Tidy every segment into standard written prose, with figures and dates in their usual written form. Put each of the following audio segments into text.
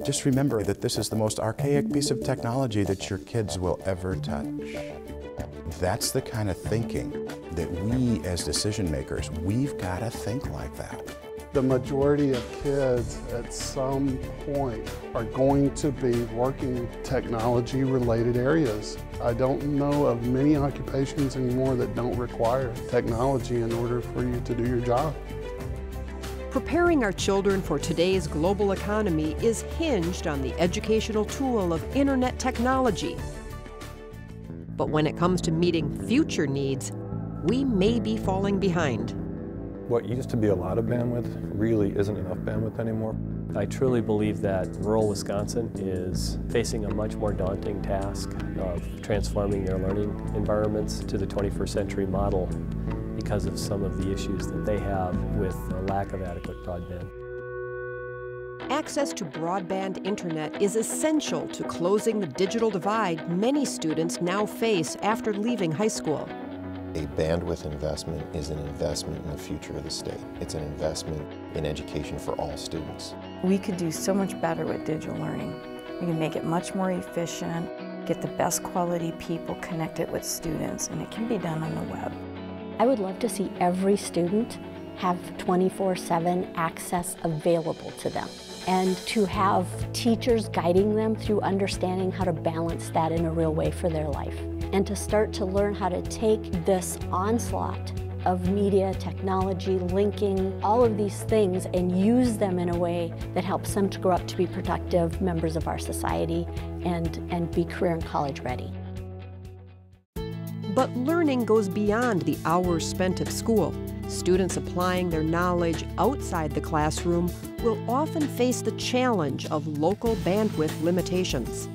Just remember that this is the most archaic piece of technology that your kids will ever touch. That's the kind of thinking that we as decision makers, we've got to think like that. The majority of kids at some point are going to be working technology-related areas. I don't know of many occupations anymore that don't require technology in order for you to do your job. Preparing our children for today's global economy is hinged on the educational tool of internet technology. But when it comes to meeting future needs, we may be falling behind. What used to be a lot of bandwidth really isn't enough bandwidth anymore. I truly believe that rural Wisconsin is facing a much more daunting task of transforming their learning environments to the 21st century model because of some of the issues that they have with the lack of adequate broadband. Access to broadband internet is essential to closing the digital divide many students now face after leaving high school. A bandwidth investment is an investment in the future of the state. It's an investment in education for all students. We could do so much better with digital learning. We can make it much more efficient, get the best quality people connected with students, and it can be done on the web. I would love to see every student have 24/7 access available to them, and to have teachers guiding them through understanding how to balance that in a real way for their life, and to start to learn how to take this onslaught of media, technology, linking, all of these things, and use them in a way that helps them to grow up to be productive members of our society and be career and college ready. But learning goes beyond the hours spent at school. Students applying their knowledge outside the classroom will often face the challenge of local bandwidth limitations.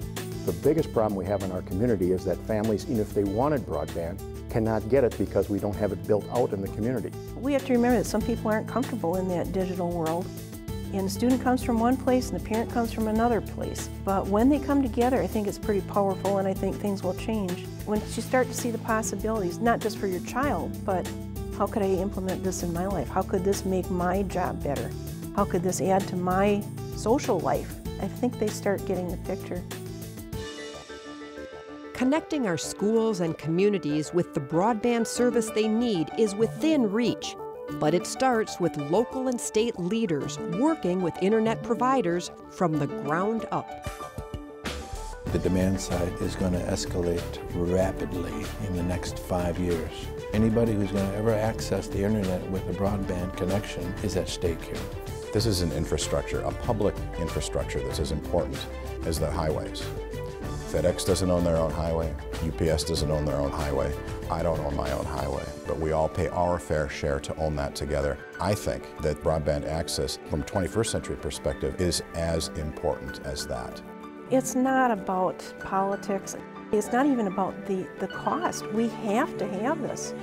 The biggest problem we have in our community is that families, even if they wanted broadband, cannot get it because we don't have it built out in the community. We have to remember that some people aren't comfortable in that digital world. And the student comes from one place and the parent comes from another place. But when they come together, I think it's pretty powerful, and I think things will change. Once you start to see the possibilities, not just for your child, but how could I implement this in my life? How could this make my job better? How could this add to my social life? I think they start getting the picture. Connecting our schools and communities with the broadband service they need is within reach. But it starts with local and state leaders working with internet providers from the ground up. The demand side is going to escalate rapidly in the next 5 years. Anybody who's going to ever access the internet with a broadband connection is at stake here. This is an infrastructure, a public infrastructure that's as important as the highways. FedEx doesn't own their own highway. UPS doesn't own their own highway. I don't own my own highway, but we all pay our fair share to own that together. I think that broadband access from a 21st century perspective is as important as that. It's not about politics. It's not even about the cost. We have to have this.